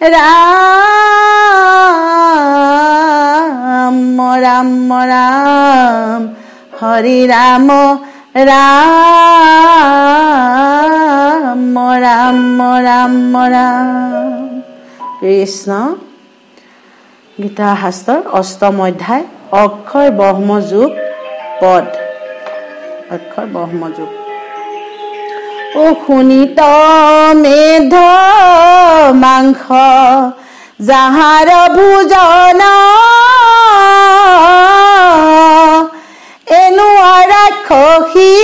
राम राम राम हरि राम राम राम राम राम। কৃষ্ণ গীতা শাস্ত্ৰৰ অষ্টম অধ্যায় অক্ষৰ ব্ৰহ্মযোগ পদ। অক্ষৰ ব্ৰহ্মযোগ। ও শুনিত মেধ মাংস যাহাৰ ভোজন এনো ৰাক্ষসী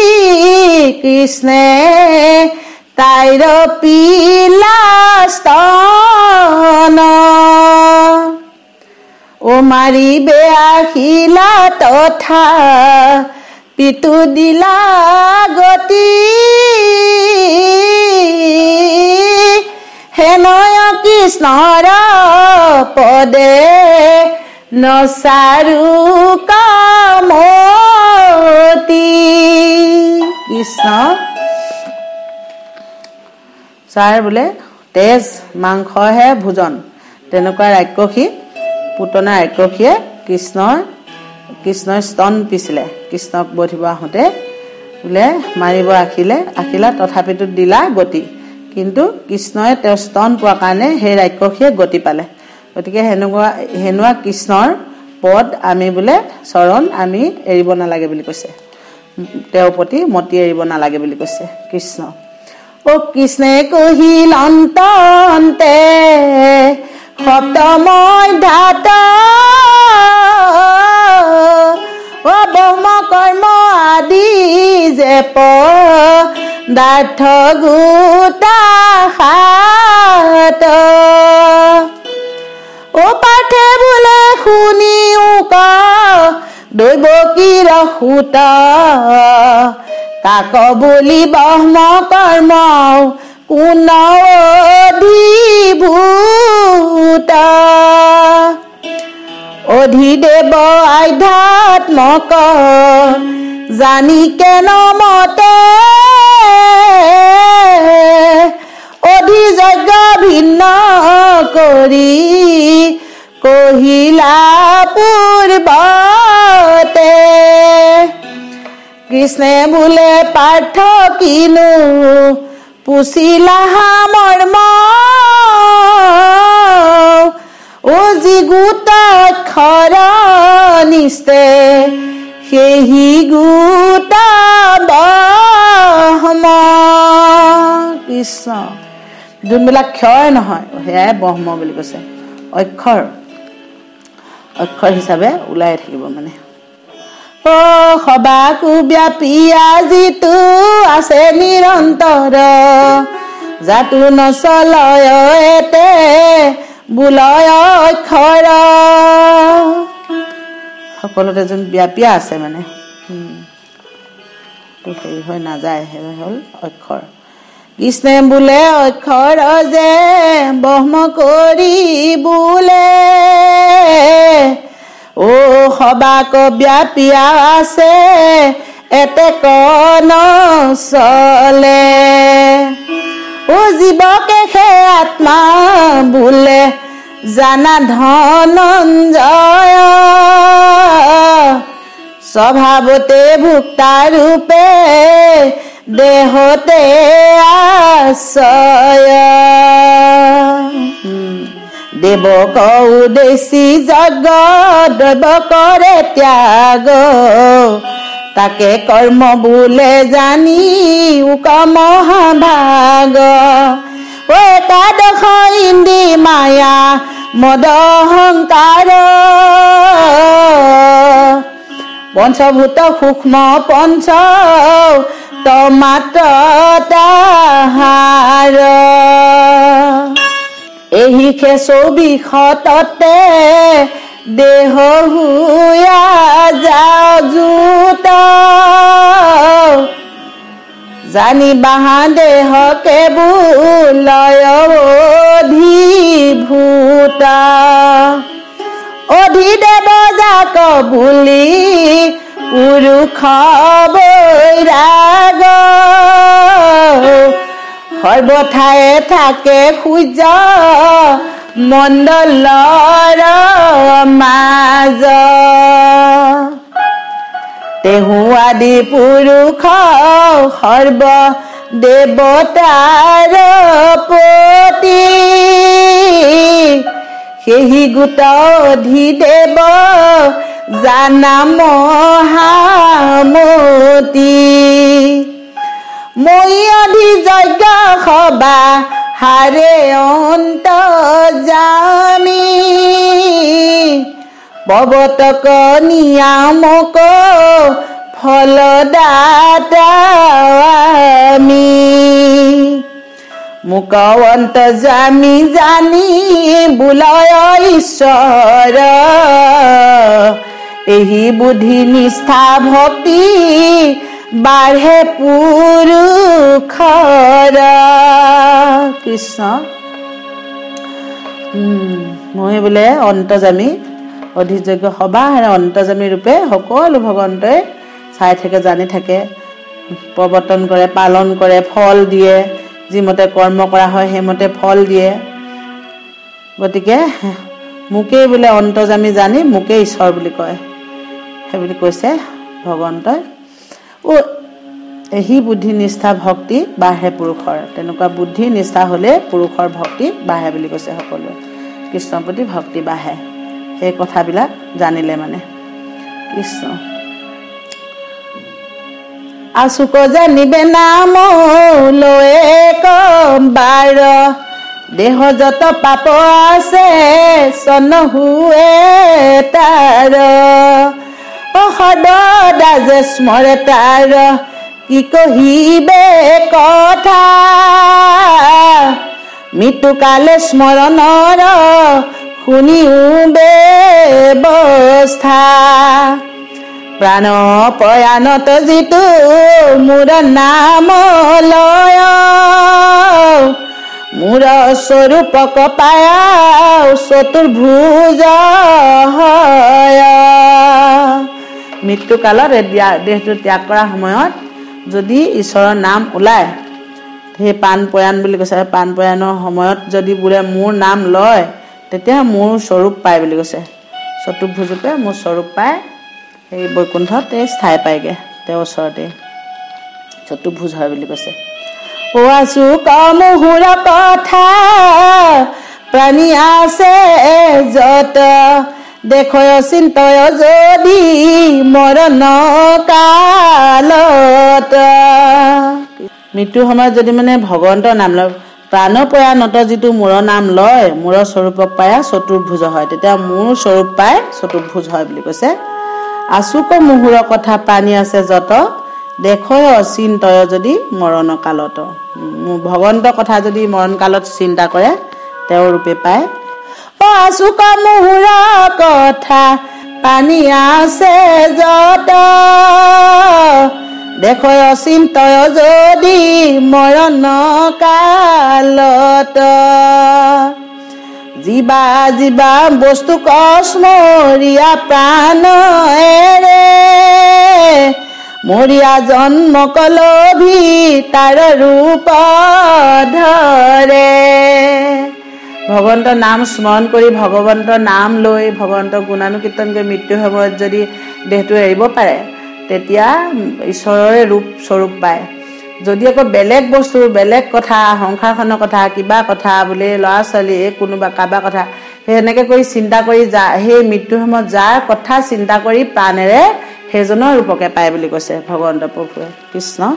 কৃষ্ণে তাইৰ পিলাস্তন ও মাৰিবে আহিলা তথা পিতু দিলা গতি হেনয় কৃষ্ণৰ পদে নচাৰু কামতি। কৃষ্ণ ছাৰ বোলে তেজ মাংসহে ভোজন। তেনেকুৱা ৰাক্ষসী পুতনা ৰাক্ষসীয়ে কৃষ্ণৰ স্তন পিছিলে। কৃষ্ণক বধিব আহোঁতে বোলে মাৰিব আখিলা তথাপিতো দিলা গতি। কিন্তু কৃষ্ণই তেওঁৰ স্তন পোৱাৰ কাৰণে সেই ৰাক্ষসীয়ে গতি পালে। গতিকে হেনুৱা কৃষ্ণৰ পদ আমি বোলে চৰণ আমি এৰিব নালাগে বুলি কৈছে। তেওঁৰ প্ৰতি মতি এৰিব নালাগে বুলি কৈছে কৃষ্ণ। ও কৃষ্ণে কহিল অন্তন্তে সপ্তময় ধাত ও ব্ৰহ্ম কৰ্ম আদি যে পদাৰ্থ গোটা হাত ও পাঠে বোলে শুনিও ক দৈৱকীৰ সুত তাক বুলি ব্ৰহ্ম কৰ্ম কোন অধিভূত অধিদেৱ আধ্যাত্মক জানি কেন মতে অধিযজ্ঞ ভিন্ন কৰি কহিলা পূৰ্বতে। কৃষ্ণে বোলে পাৰ্থ কিনো পুছিলা মৰ্ম ও যি গোট অক্ষৰ নিস্তে সেহি গোট ব্ৰহ্ম। কৃষ্ণ যোনবিলাক ক্ষয় নহয় সেয়াই ব্ৰহ্ম বুলি কৈছে। অক্ষৰ হিচাপে ওলাই থাকিব মানে। ও সবাকো ব্যাপিয়া যিটো আছে নিৰন্তৰ যাতো নচলয় এতে বোলয় অক্ষৰ। সকলোতে যোন ব্যাপিয়া আছে মানে হেৰি হৈ নাযায়, সেই হ'ল অক্ষৰ। কৃষ্ণে বোলে অক্ষৰ যে ব্ৰহ্ম কৰি বোলে ও সবাক ব্যাপিয়া আছে এতে কন চলে ও জীৱকে সে আত্মা বোলে জানা ধনঞ্জয় স্বভাৱতে ভুক্তা ৰূপে দেহতে আশ্ৰয় দেৱক উদ্দেশ্যি যজ্ঞ দৈৱ কৰে ত্যাগ তাকে কৰ্ম বোলে জানি উক মহাভাগ ও একাদশ ইন্দ্ৰি মায়া মদ অহংকাৰ পঞ্চভূত সূক্ষ্ম পঞ্চ তমাত্ৰ তাহাৰ এহি খে 24 ততে দেহ হুয়া যাজুত জানি বাহা দেহকে বুলয় অধিভূত অধিদেৱ যাক বুলি পুৰুষ বৈৰাগ সৰ্বঠায়ে থাকে সূৰ্য মণ্ডলৰ মাজ তেহু আদি পুৰুষ সৰ্ব দেৱতাৰ পতি সেহি গোট অধিদেৱ জানা মহামতি মই অধিযজ্ঞ সভা হাৰে অন্ত জামি পৱতক নিয়ামক ফলদাতা আমি মোক অন্ত জামি জানি বুলয় ঈশ্বৰ এই বুদ্ধি নিষ্ঠা ভক্তি বাঢ়ে পুৰুষৰ কৃষ্ণ মই বোলে অন্তৰ্যামী অধিযোগ্য সভা আৰু অন্তৰ্যামী ৰূপে সকলো ভগৱন্তই চাই থাকে জানি থাকে প্ৰৱৰ্তন কৰে পালন কৰে ফল দিয়ে যিমতে কৰ্ম কৰা হয় সেইমতে ফল দিয়ে গতিকে মোকেই বোলে অন্তৰ্যামী জানি মোকেই ঈশ্বৰ বুলি কয় সেই বুলি কৈছে ভগৱন্তই এই বুদ্ধি নিষ্ঠা ভক্তি বাঢ়ে পুৰুষৰ তেনেকুৱা বুদ্ধি নিষ্ঠা হলে পুৰুষৰ ভক্তি বাঢ়ে বুলি কৈছে সকলোৱে কৃষ্ণৰ প্ৰতি ভক্তি বাঢ়ে সেই কথাবিলাক জানিলে মানে কৃষ্ণ আচুক জানিবে নাম লয়ে বাৰ দেহ যত পাপ আছে চন হুৱে তাৰ সদা যে স্মৰে তাৰ কি কহিবে কথা মৃত্যু কালে স্মৰণৰ শুনিও ব্যৱস্থা প্ৰাণ প্ৰয়াণত যিটো মোৰ নাম লয় মোৰ স্বৰূপক পায় চতুৰ্ভুজ হয় মৃত্যু কালত দেহটো ত্যাগ কৰাৰ সময়ত যদি ঈশ্বৰৰ নাম ওলায় সেই প্ৰাণ প্ৰয়াণ বুলি কৈছে প্ৰাণ প্ৰয়াণৰ সময়ত যদি বোলে মোৰ নাম লয় তেতিয়া মোৰ স্বৰূপ পায় বুলি কৈছে চতুৰ্ভুজৰূপে মোৰ স্বৰূপ পায় সেই বৈকুণ্ঠত স্থায় পায়গে তেওঁৰ ওচৰতে চতুৰ্ভুজ হয় বুলি কৈছে আছো কমহুৰ কথা প্ৰাণী আছে যত দেখয় চিন্তয় যদি মৰণ কালত মৃত্যুৰ সময়ত যদি মানে ভগৱন্তৰ নাম লয় প্ৰাণ প্ৰয়াণত যিটো মূৰৰ নাম লয় মূৰৰ স্বৰূপক পায় চতুৰ্ভুজ হয় তেতিয়া মোৰ স্বৰূপ পায় চতুৰ্ভুজ হয় বুলি কৈছে আচুক মুহুৰ কথা প্ৰাণী আছে যত দেখয় চিন্তয় যদি মৰণ কালত ভগৱন্তৰ কথা যদি মৰণ কালত চিন্তা কৰে তেওঁৰ ৰূপে পায় আচুক মুহুৰ কথা প্ৰাণী আছে যত দেখয় চিন্তয় যদি মৰণ কালত জীৱা জীৱা বস্তু কস্মৰীয়া প্ৰাণ এৰে মৰিয়া জন্ম কলভি তাৰ ৰূপ ধৰে ভগৱন্তৰ নাম স্মৰণ কৰি ভগৱন্তৰ নাম লৈ ভগৱন্তৰ গুণানুকীৰ্তন কৰি মৃত্যুৰ সময়ত যদি দেহটো এৰিব পাৰে তেতিয়া ঈশ্বৰৰে ৰূপ স্বৰূপ পায় যদি আকৌ বেলেগ বস্তু বেলেগ কথা সংসাৰখনৰ কথা কিবা কথা বোলে ল'ৰা ছোৱালী কোনোবা কাবা কথা সেনেকে কৰি চিন্তা কৰি সেই মৃত্যুৰ সময়ত যাৰ কথা চিন্তা কৰি প্ৰাণেৰে সেইজনৰ ৰূপকে পায় বুলি কৈছে ভগৱন্ত প্ৰভুৱে কৃষ্ণ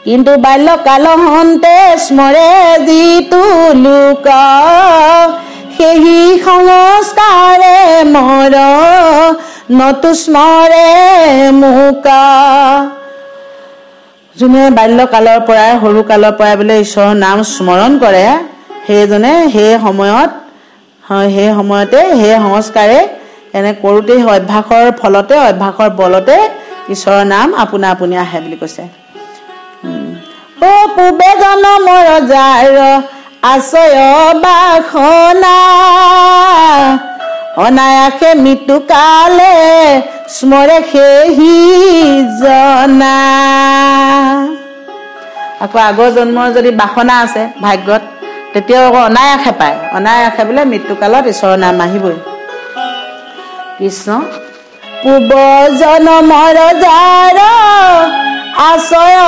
কিন্তু বাল্যকাল হন্তে স্মৰে যিটো লোক সেই সংস্কাৰে মৰ নতু স্মৰে মোক যোনে বাল্যকালৰ পৰাই সৰু কালৰ পৰাই বোলে ঈশ্বৰৰ নাম স্মৰণ কৰে সেইজনে সেই সময়তে সেই সংস্কাৰে এনে কৰোঁতে অভ্যাসৰ ফলতে অভ্যাসৰ বলতে ঈশ্বৰৰ নাম আপোনা আপুনি আহে বুলি কৈছে পূবে জনমৰ যাৰ আশ্ৰয় বাসনা অনায়াসে মৃত্যু কালে স্মৰে সেহি জনা আকৌ আগৰ জন্মৰ যদি বাসনা আছে ভাগ্যত তেতিয়াও আকৌ অনায়াসে পায় অনায়াসে বোলে মৃত্যুকালত ঈশ্বৰৰ নাম আহিবই কৃষ্ণ পূৰ্ব জনমৰ যাৰ আশ্ৰয়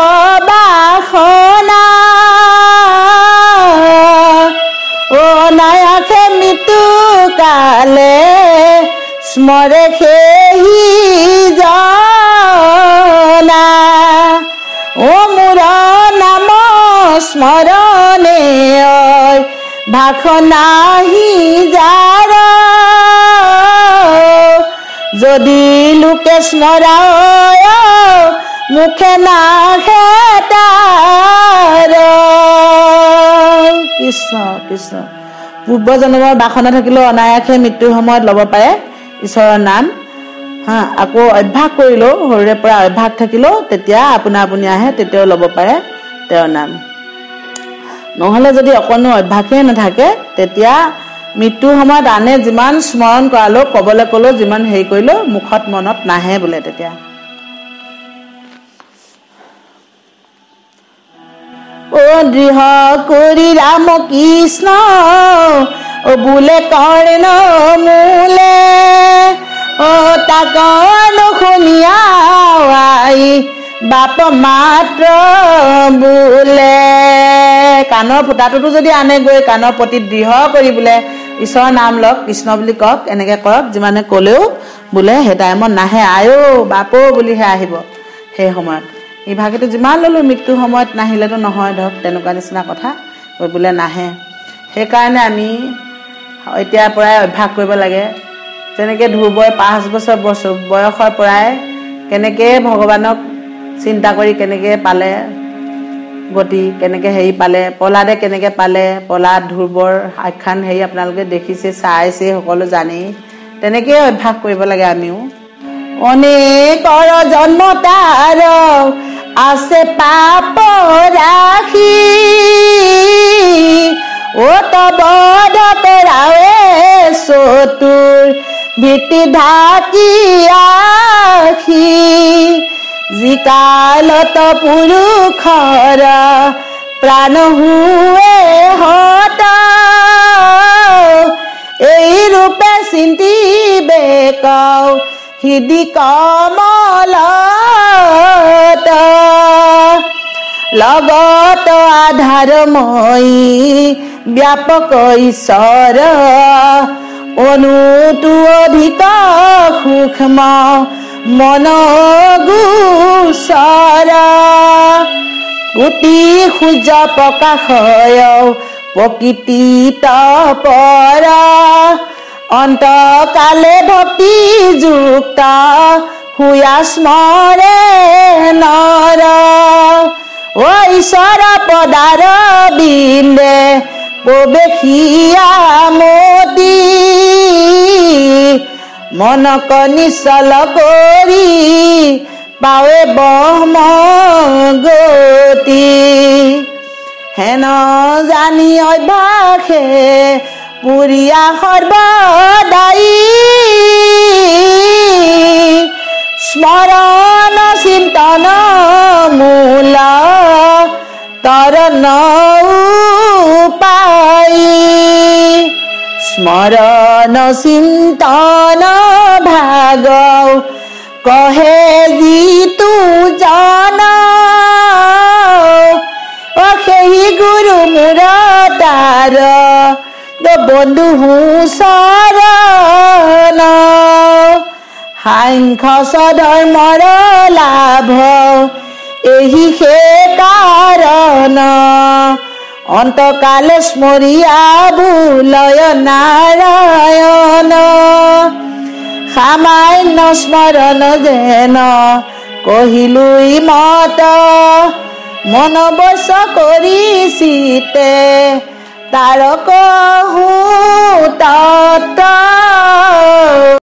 বাসনা অনায়াসে মৃত্যু কালে স্মৰে সেই জনা ও মোৰ নাম স্মৰণে ভাষ নাহি যাৰ যদি লোকে স্মৰায় মুখে নাহে তাৰ কৃষ্ণ কৃষ্ণ পূৰ্ব জন্মৰ বাসনা থাকিলেও অনায়াসে মৃত্যুৰ সময়ত ল'ব পাৰে ঈশ্বৰৰ নাম হা আকৌ অভ্যাস কৰিলেও সৰুৰে পৰা অভ্যাস থাকিলেও তেতিয়া আপোনা আপুনি আহে তেতিয়াও ল'ব পাৰে তেওঁৰ নাম নহ'লে যদি অকণো অভ্যাসেই নাথাকে তেতিয়া মৃত্যুৰ সময়ত আনে যিমান স্মৰণ কৰালেও ক'বলৈ ক'লেও যিমান হেৰি কৰিলেও মুখত মনত নাহে বোলে তেতিয়া ও দৃঢ় কৰি ৰাম কৃষ্ণ ও বোলে কৰ্ণ মূলে ও তাক নুশুনিয়া বাপ মাত্ৰ বোলে কাণৰ ফুটাটোতো যদি আনে গৈ কাণৰ প্ৰতি দৃঢ় কৰি বোলে ঈশ্বৰৰ নাম লওক কৃষ্ণ বুলি কওক এনেকে কৰক যিমানে ক'লেও বোলে সেই টাইমত নাহে আয়ো বাপো বুলিহে আহিব সেই সময়ত ইভাগেতো যিমান ল'লো মৃত্যুৰ সময়ত নাহিলেতো নহয় ধৰক তেনেকুৱা নিচিনা কথা বোলে নাহে সেইকাৰণে আমি এতিয়াৰ পৰাই অভ্যাস কৰিব লাগে যেনেকৈ ধ্ৰুৱই 5 বছৰ বয়সৰ পৰাই কেনেকৈ ভগৱানক চিন্তা কৰি কেনেকৈ পালে গতি কেনেকৈ হেৰি পালে প্ৰহ্লাদে কেনেকৈ পালে প্ৰহ্লাদ ধ্ৰুৱৰ আখ্যান হেৰি আপোনালোকে দেখিছে চাইছে সকলো জানেই তেনেকৈ অভ্যাস কৰিব লাগে আমিও অনেকৰ জন্ম তাৰ আছে পাপ ৰাখি ও তবদ কৰাৱে চতুৰ ভিতি ঢাকি আখি জিকালত পুৰুষৰ প্ৰাণ হুৱে হত এই ৰূপে চিন্তিবে কও হৃদি কমলত লগত আধাৰময়ী ব্যাপক ঈশ্বৰ অনুটো অধিক সূক্ষ্ম মন গোচৰ কোটি সূৰ্য প্ৰকাশয় প্ৰকৃতি তপৰ অন্তকালে ভক্তি যুক্ত হুয়া স্মৰে নৰ ও ঈশ্বৰ পদাৰ বিন্দে প্ৰৱেশিয়া মতি মনক নিশ্চল কৰি পাৱে ব্ৰহ্ম গতি হেন জানি অভ্যাসে পুৰিয়া সৰ্বদায়ী স্মৰণ চিন্তন মূল তৰণ উপায়ী স্মৰণ চিন্তন ভাগ কহে যিটো জন সেই গুৰু মোৰ তাৰ বন্ধু চৰণ সাংখ্য ধৰ্মৰ লাভ এহি সেই কাৰণ অন্তকালে স্মৰিয়া বুলয় নাৰায়ণ সামান্য স্মৰণ যেন কহিলুই মত মন বশ কৰি চিতে তাৰ কহু তত